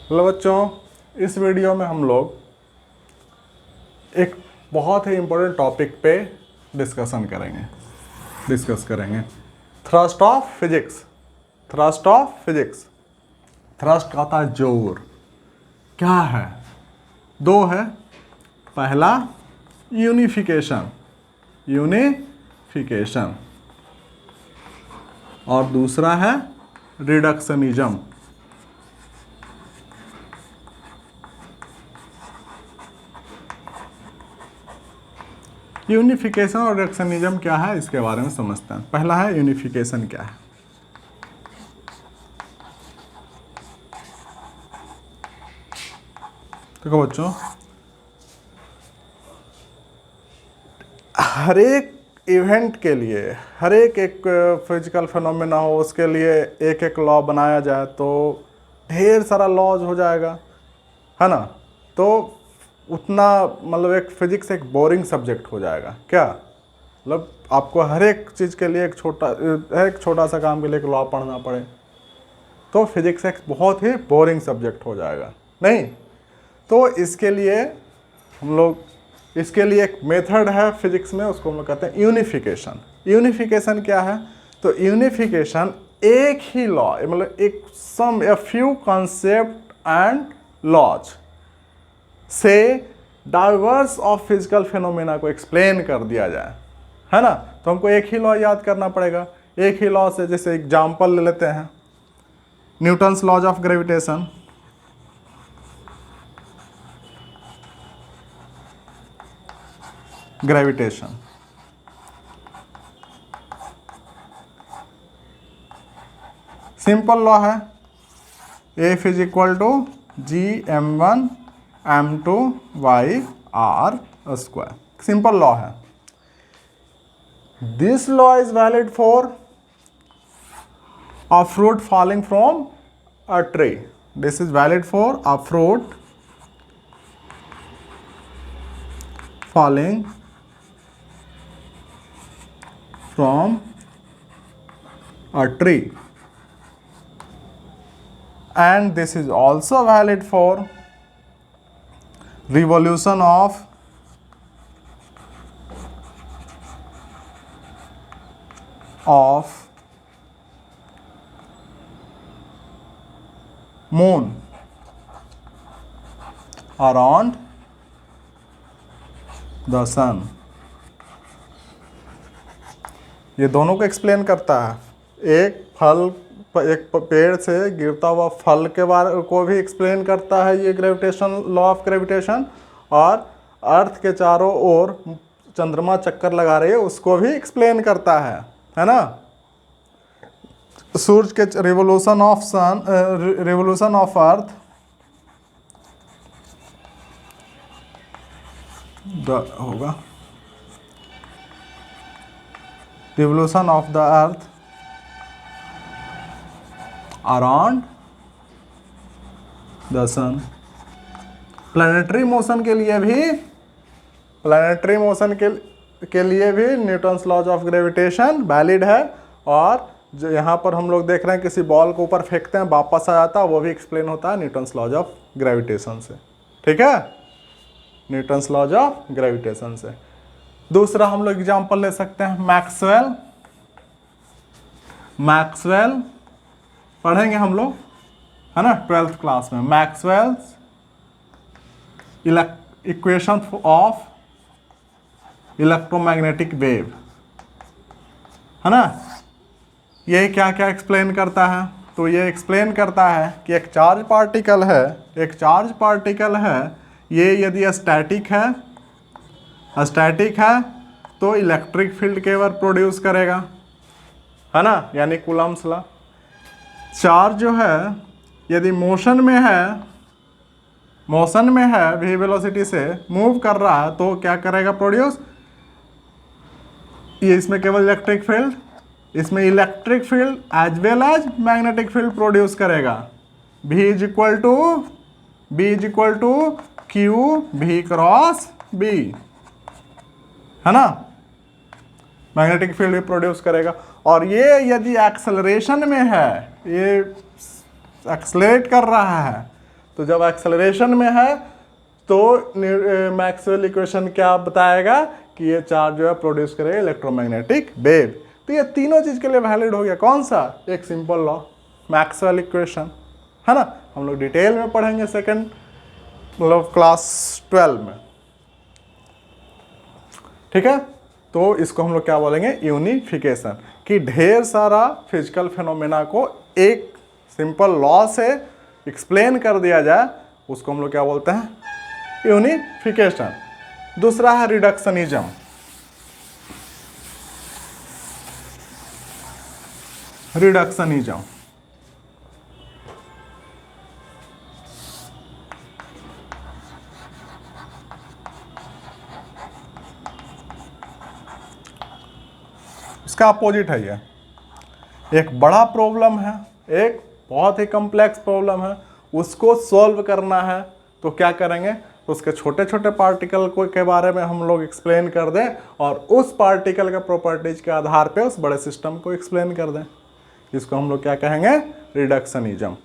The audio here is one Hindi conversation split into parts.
हेलो बच्चों, इस वीडियो में हम लोग एक बहुत ही इम्पोर्टेंट टॉपिक पे डिस्कस करेंगे। Thrust of physics. थ्रस्ट का होता है जोर। क्या है? दो है। पहला यूनिफिकेशन और दूसरा है रिडक्शनिज्म। यूनिफिकेशन और रिडक्शनिज्म क्या है, इसके बारे में समझते हैं। पहला है यूनिफिकेशन क्या है। देखो बच्चों, हर एक इवेंट के लिए, हर एक फिजिकल फिनोमेना हो, उसके लिए एक एक लॉ बनाया जाए तो ढेर सारा लॉज हो जाएगा, है ना। तो उतना मतलब एक फिजिक्स एक बोरिंग सब्जेक्ट हो जाएगा। क्या मतलब आपको हर एक चीज़ के लिए एक छोटा सा काम के लिए एक लॉ पढ़ना पड़े तो फिजिक्स एक बहुत ही बोरिंग सब्जेक्ट हो जाएगा, नहीं। तो इसके लिए एक मेथड है फिजिक्स में, उसको हम लोग कहते हैं यूनिफिकेशन। यूनिफिकेशन क्या है? तो यूनिफिकेशन एक ही लॉ, मतलब a few concept and laws से डाइवर्स ऑफ फिजिकल फिनोमेना को एक्सप्लेन कर दिया जाए, है ना। तो हमको एक ही लॉ याद करना पड़ेगा। एक ही लॉ से, जैसे एग्जांपल ले लेते हैं, Newton's laws of gravitation. Simple law है, F is equal to GM1 M2 y r square. Simple law है। This law is valid for a fruit falling from a tree. This is valid for a fruit falling from a tree, and this is also valid for revolution of moon around the sun. ये दोनों को एक्सप्लेन करता है। एक पेड़ से गिरता हुआ फल के बारे को भी एक्सप्लेन करता है ये ग्रेविटेशन, लॉ ऑफ ग्रेविटेशन, और अर्थ के चारों ओर चंद्रमा चक्कर लगा रही है उसको भी एक्सप्लेन करता है ना। सूरज के रिवोल्यूशन ऑफ अर्थ होगा, revolution of the earth around the sun. Planetary motion के लिए भी Newton's laws of gravitation valid है। और जो यहाँ पर हम लोग देख रहे हैं, किसी बॉल को ऊपर फेंकते हैं वापस आ जाता है, वो भी एक्सप्लेन होता है न्यूटन्स लॉज ऑफ ग्रेविटेशन से। ठीक है, न्यूटन्स लॉज ऑफ ग्रेविटेशन से। दूसरा हम लोग एग्जांपल ले सकते हैं, मैक्सवेल पढ़ेंगे हम लोग, है ना, 12th क्लास में। Maxwell's equation of electromagnetic wave, है ना। ये क्या क्या एक्सप्लेन करता है? तो ये एक्सप्लेन करता है कि एक चार्ज पार्टिकल है, ये यदि स्टैटिक है तो इलेक्ट्रिक फील्ड केवल प्रोड्यूस करेगा, है ना, यानी कूलम्ब्स लॉ। चार्ज जो है यदि मोशन में है v वेलोसिटी से मूव कर रहा है तो क्या करेगा? प्रोड्यूस। ये इसमें केवल electric field as well as magnetic field produce करेगा। B is equal to Q V cross B, है ना। मैग्नेटिक फील्ड भी प्रोड्यूस करेगा। और ये यदि एक्सेलरेशन में है, ये एक्सेलरेट कर रहा है तो जब एक्सेलरेशन में है तो मैक्सवेल इक्वेशन क्या बताएगा कि ये चार्ज जो है प्रोड्यूस करेगा इलेक्ट्रोमैग्नेटिक वेव। तो ये तीनों चीज़ के लिए वैलिड हो गया। कौन सा? एक सिंपल लॉ, मैक्सवेल इक्वेशन, है ना। हम लोग डिटेल में पढ़ेंगे सेकंड मतलब क्लास 12 में, ठीक है। तो इसको हम लोग क्या बोलेंगे? यूनिफिकेशन, कि ढेर सारा फिजिकल फिनोमेना को एक सिंपल लॉ से एक्सप्लेन कर दिया जाए, उसको हम लोग क्या बोलते हैं? यूनिफिकेशन। दूसरा है रिडक्शनिज्म। रिडक्शनिज्म इसका अपोजिट है। ये एक बड़ा प्रॉब्लम है, एक बहुत ही कॉम्प्लेक्स प्रॉब्लम है, उसको सॉल्व करना है तो क्या करेंगे? तो उसके छोटे छोटे पार्टिकल को के बारे में हम लोग एक्सप्लेन कर दें और उस पार्टिकल के प्रॉपर्टीज के आधार पे उस बड़े सिस्टम को एक्सप्लेन कर दें। इसको हम लोग क्या कहेंगे? रिडक्शनिज्म।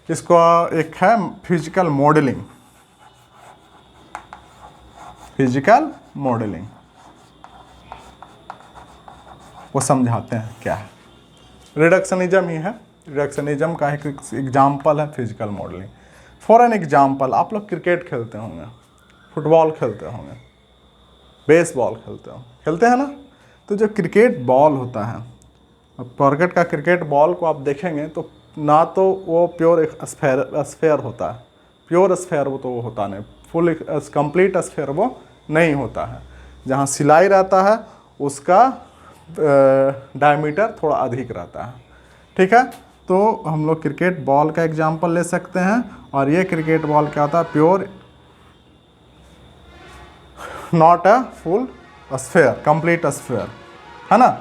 इसको एक है फिजिकल मॉडलिंग। फिजिकल मॉडलिंग वो समझाते हैं क्या है। रिडक्शनिज्म ही है। रिडक्शनिज्म का एक एग्जाम्पल है physical modelling. For an example, आप लोग क्रिकेट खेलते होंगे, फुटबॉल खेलते होंगे, बेसबॉल खेलते हैं ना। तो जो क्रिकेट बॉल होता है, अब क्रिकेट का क्रिकेट बॉल को आप देखेंगे तो ना तो वो प्योर स्फेयर होता है, प्योर स्फेयर वो तो वो होता नहीं, फुल कंप्लीट स्फेयर वो नहीं होता है। जहाँ सिलाई रहता है उसका डायमीटर थोड़ा अधिक रहता है, ठीक है। तो हम लोग क्रिकेट बॉल का एग्जांपल ले सकते हैं और ये क्रिकेट बॉल क्या होता है? Pure, not a full sphere, complete sphere, है ना।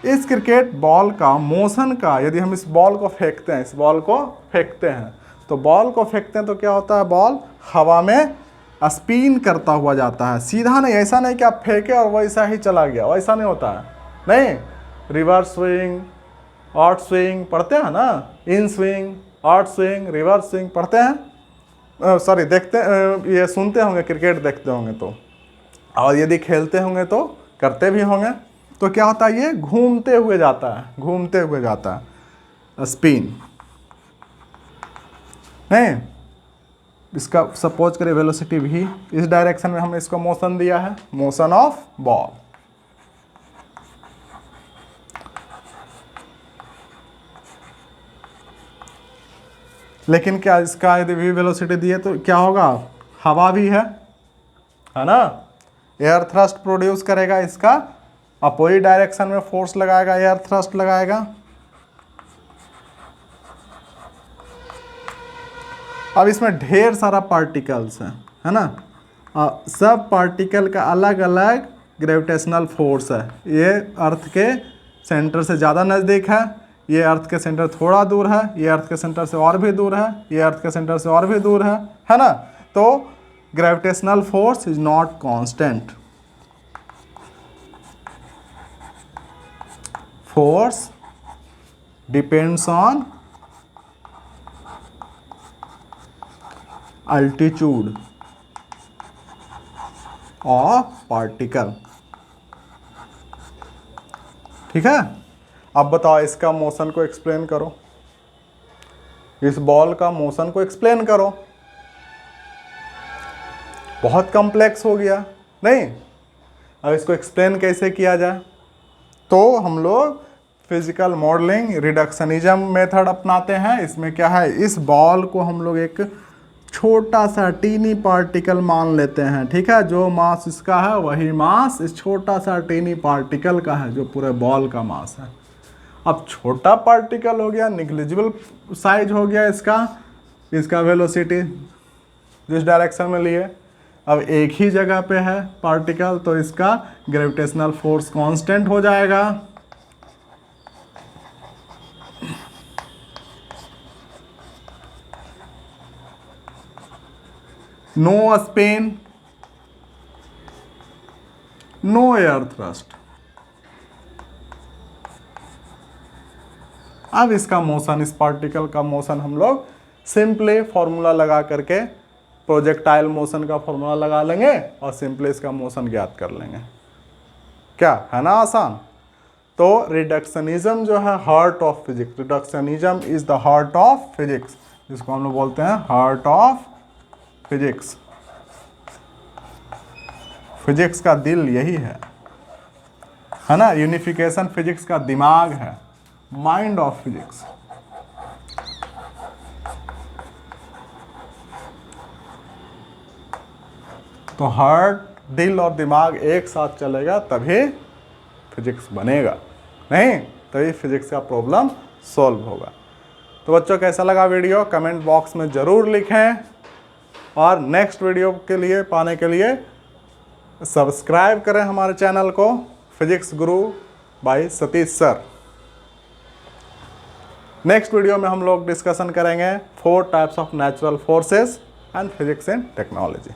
इस क्रिकेट बॉल का मोशन का, यदि हम इस बॉल को फेंकते हैं, इस बॉल को फेंकते हैं, तो बॉल को फेंकते हैं तो क्या होता है? बॉल हवा में स्पिन करता हुआ जाता है, सीधा नहीं। ऐसा नहीं कि आप फेंके और वैसा ही चला गया, वैसा नहीं होता है। नहीं, रिवर्स स्विंग, आउट स्विंग पढ़ते हैं ना, in swing, out swing, reverse swing पढ़ते हैं, सॉरी देखते, ये सुनते होंगे, क्रिकेट देखते होंगे तो, और यदि खेलते होंगे तो करते भी होंगे। तो क्या होता है? ये घूमते हुए जाता है, घूमते हुए जाता है, स्पिन। नहीं, इसका सपोज करें वेलोसिटी भी, इस डायरेक्शन में हमने इसको मोशन दिया है, मोशन ऑफ बॉल। लेकिन क्या इसका यदि भी वेलोसिटी दी है तो क्या होगा? हवा भी है ना। एयर थ्रस्ट प्रोड्यूस करेगा, इसका अपोजिट डायरेक्शन में फोर्स लगाएगा, एयर थ्रस्ट लगाएगा। अब इसमें ढेर सारा पार्टिकल्स है ना। सब पार्टिकल का अलग अलग ग्रेविटेशनल फोर्स है। ये अर्थ के सेंटर से ज़्यादा नज़दीक है, ये अर्थ के सेंटर थोड़ा दूर है, ये अर्थ के सेंटर से और भी दूर है, ये अर्थ के सेंटर से और भी दूर है ना। तो gravitational force is not constant. Force depends on altitude of particle, ठीक है। अब बताओ, इसका मोशन को एक्सप्लेन करो, इस बॉल का मोशन को एक्सप्लेन करो। बहुत कॉम्प्लेक्स हो गया नहीं। अब इसको एक्सप्लेन कैसे किया जाए? तो हम लोग फिजिकल मॉडलिंग रिडक्शनिज्म मेथड अपनाते हैं। इसमें क्या है? इस बॉल को हम लोग एक छोटा सा टीनी पार्टिकल मान लेते हैं, ठीक है। जो मास इसका है वही मास इस छोटा सा टीनी पार्टिकल का है, जो पूरे बॉल का मास है। अब छोटा पार्टिकल हो गया, निग्लिजिबल साइज हो गया इसका वेलोसिटी जिस डायरेक्शन में लिए। अब एक ही जगह पे है पार्टिकल, तो इसका ग्रेविटेशनल फोर्स कांस्टेंट हो जाएगा। No spin, no air thrust. अब इसका मोशन, इस पार्टिकल का मोशन हम लोग सिंपली फॉर्मूला लगा करके प्रोजेक्टाइल मोशन का फॉर्मूला लगा लेंगे और सिंपली इसका मोशन ज्ञात कर लेंगे। क्या है ना आसान। तो रिडक्शनिज्म जो है heart of physics, reductionism is the heart of physics, जिसको हम लोग बोलते हैं हार्ट ऑफ फिजिक्स। फिजिक्स का दिल यही है ना। यूनिफिकेशन फिजिक्स का दिमाग है, माइंड ऑफ फिजिक्स। तो हार्ट, दिल और दिमाग एक साथ चलेगा तभी फिजिक्स बनेगा, नहीं तभी फिजिक्स का प्रॉब्लम सॉल्व होगा। तो बच्चों कैसा लगा वीडियो कमेंट बॉक्स में ज़रूर लिखें, और नेक्स्ट वीडियो के लिए पाने के लिए सब्सक्राइब करें हमारे चैनल को, physics Guru by Satish sir. Next video में हम लोग डिस्कशन करेंगे 4 types of natural forces and physics in technology.